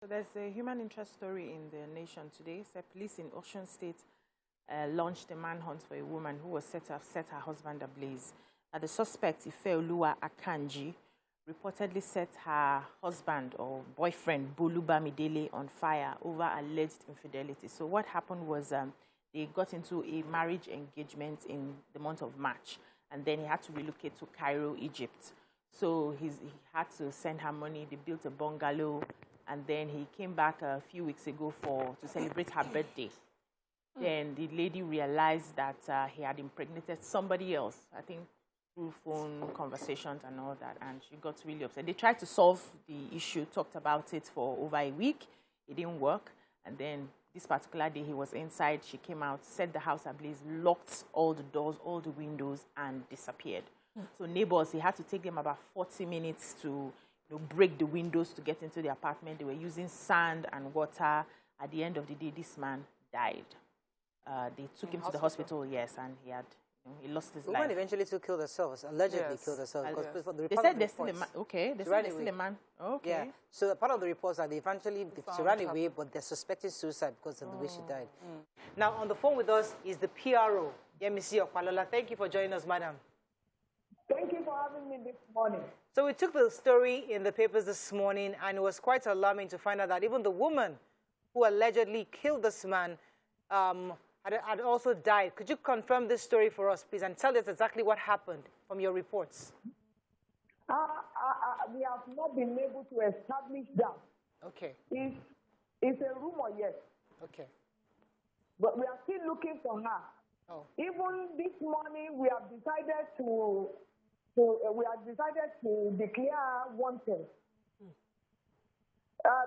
So there's a human interest story in the nation today. So police in Osun State launched a manhunt for a woman who was said to have set her husband ablaze. The suspect, Ifeoluwa Akanji, reportedly set her husband or boyfriend, Boluba Midele, on fire over alleged infidelity. So what happened was they got into a marriage engagement in the month of March, and then he had to relocate to Cairo, Egypt. So he had to send her money. They built a bungalow, and then he came back a few weeks ago to celebrate her birthday. Then the lady realized that he had impregnated somebody else, I think through phone conversations and all that, and she got really upset. They tried to solve the issue, talked about it for over a week. It didn't work, and then this particular day he was inside, she came out, set the house ablaze, locked all the doors, all the windows, and disappeared. So neighbors, he had to take them about 40 minutes to break the windows to get into the apartment. They were using sand and water. At the end of the day, this man died. They took him to the hospital, yes, and he lost his life. The woman eventually killed herself, allegedly killed herself. They said there's still a man. Okay, they said there's still a man. Okay. Yeah. So part of the reports are she ran away, but they're suspecting suicide because of the way she died. Now, on the phone with us is the PRO, Yemisi Okwalola. Thank you for joining us, madam. Thank you for having me this morning. So we took the story in the papers this morning, and it was quite alarming to find out that even the woman who allegedly killed this man had also died. Could you confirm this story for us, please, and tell us exactly what happened from your reports? We have not been able to establish that. Okay. It's a rumor, yes. Okay. But we are still looking for her. Oh. Even this morning, we have decided to declare her wanted.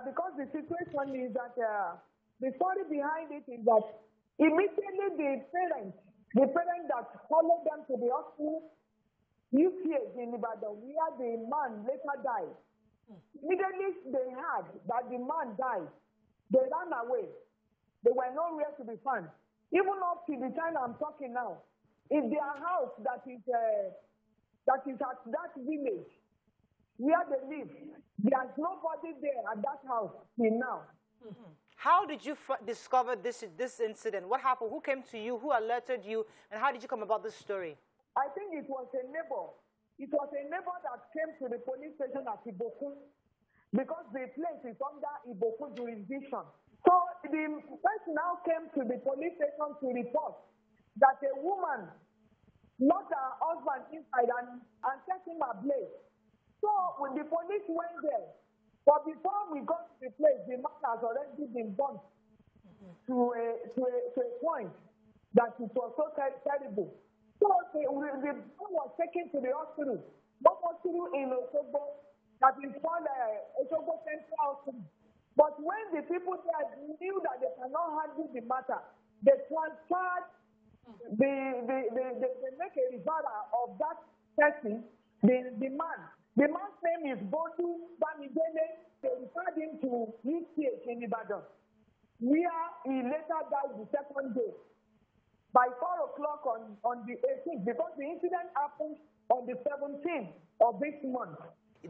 Because the situation is that the story behind it is that immediately the parent that followed them to the hospital, UPH in Ibadan, where the man later died. Immediately they heard that the man died, they ran away. They were nowhere to be found. Even up to the time I'm talking now, it's their house that is at that village where they live. There's nobody there at that house till now. How did you discover this incident? What happened? Who came to you? Who alerted you? And how did you come about this story? I think it was a neighbor. It was a neighbor that came to the police station at Iboku because the place is under Iboku jurisdiction. So the person now came to the police station to report that a woman locked her husband inside and set him ablaze. So when the police went there, but before we got to the place, the man has already been burnt to a point that it was so terrible. So the man was taken to the hospital, one hospital in Osogbo, that is called Osogbo Central Hospital. But when the people there knew that they cannot handle the matter, they transferred, they make a referral of that person, the man. The man's name is Bodu Bamidele. They referred him to UCH in Ibadan, where he later died the second day by 4 o'clock on the 18th, because the incident happened on the 17th of this month. The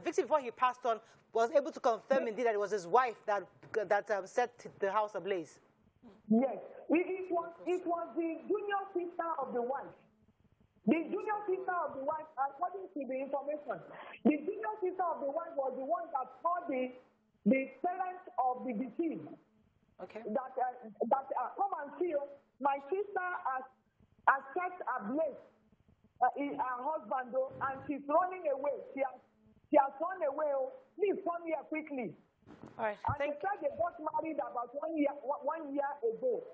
victim, before he passed on, was able to confirm indeed that it was his wife that set the house ablaze. Yes, it was the junior sister of the wife. The junior sister of the wife, according to the information, the junior sister of the wife was the one that called the parents of the deceased. Okay. That come and see you. My sister has set ablaze her husband, and she's running away. She has run away. Please come here quickly. All right. And they said they got married about 1 year ago.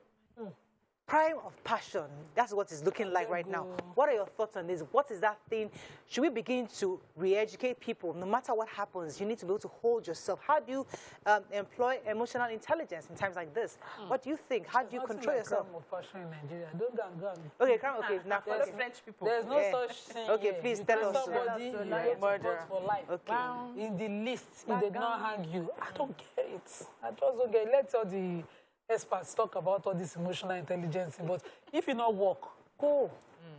Prime of passion. That's what it's looking like right now. What are your thoughts on this? What is that thing? Should we begin to re-educate people? No matter what happens, you need to be able to hold yourself. How do you employ emotional intelligence in times like this? What do you think? How do you control yourself? Crime of passion in Nigeria. Don't go. Okay, crime. Okay, now There's French people. There's no such thing. Okay, please tell us. Somebody for life. Okay. In the list, if they don't hang you, I don't get it. I just don't get it. Let all the experts talk about all this emotional intelligence, but if you not work, go.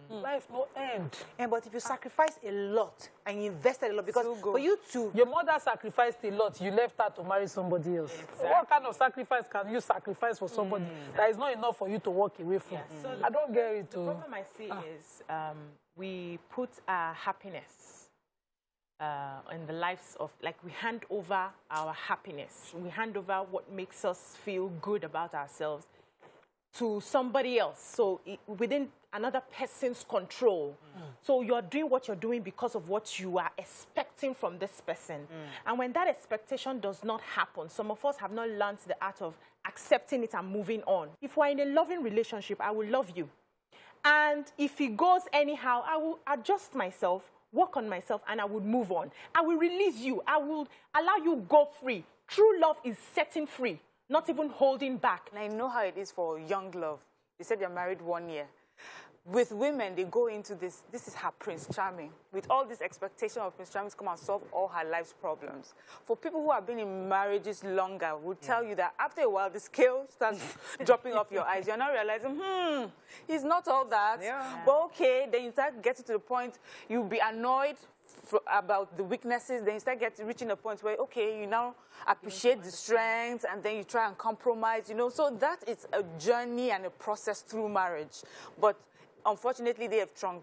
Life no end. But if you sacrifice a lot and you invested a lot, because for you to... Your mother sacrificed a lot. You left her to marry somebody else. Exactly. What kind of sacrifice can you sacrifice for somebody that is not enough for you to walk away from? So I don't get it. The problem I see is we put our happiness in the lives of, like, we hand over our happiness. We hand over what makes us feel good about ourselves to somebody else. So within another person's control. So you're doing what you're doing because of what you are expecting from this person. And when that expectation does not happen, some of us have not learned the art of accepting it and moving on. If we're in a loving relationship, I will love you. And if it goes anyhow, I will adjust myself, work on myself, and I would move on. I will release you. I will allow you go free. True love is setting free, not even holding back. And I know how it is for young love. They said you're married 1 year. With women, they go into this is her Prince Charming. With all this expectation of Prince Charming to come and solve all her life's problems. For people who have been in marriages longer, will tell you that after a while, the scale starts dropping off your eyes. You're not realizing, he's not all that. Yeah. But okay, then you start getting to the point, you'll be annoyed about the weaknesses, then you start reaching a point where, okay, you now appreciate the strengths, and then you try and compromise, you know. So that is a journey and a process through marriage. But unfortunately,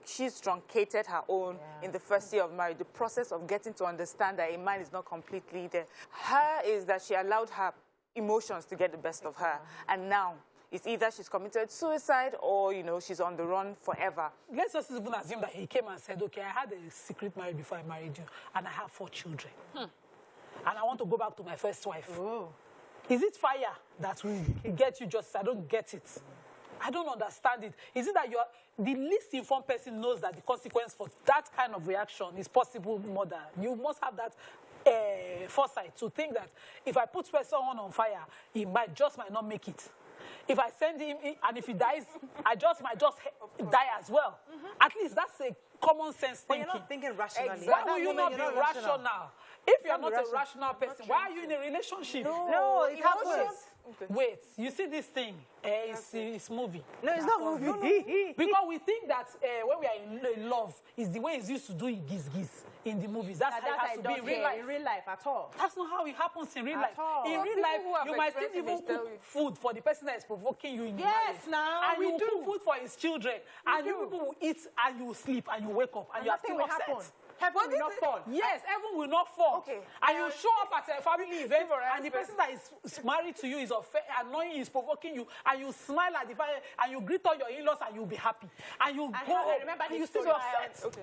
she's truncated her own in the first year of marriage. The process of getting to understand that a man is not completely there. Her is that she allowed her emotions to get the best of her. And now, it's either she's committed suicide or, you know, she's on the run forever. Let's just even assume that he came and said, okay, I had a secret marriage before I married you, and I have 4 children. And I want to go back to my first wife. Whoa. Is it fire that will get you justice? I don't get it. I don't understand it. Is it that the least informed person knows that the consequence for that kind of reaction is possible murder? You must have that foresight to think that if I put someone on fire, he might not make it. If I send him in, and if he dies, I might just die as well. At least that's a common sense thinking. But you're not thinking rationally. Why will you not be rational? If you're not a rational person, why are you in a relationship? No, it happens. Okay. Wait, you see this thing? It's movie. No, it's not movie. Because we think that when we are in love, it's the way it's used to do in giz in the movies. That's how it has to be in real life. In real life at all. That's not how it happens in real life. In real life, you might still even cook food for the person that is provoking you in the marriage. Now and you cook food for his children. And you people will eat and you will sleep and you wake up and you are still upset. Heaven will not fall. Yes, heaven will not fall. Okay. And you show up at a family event, and the person that is married to you is annoying, is provoking you, and you smile at the family, and you greet all your in-laws, and you'll be happy. And you go, remember and you still upset. Okay.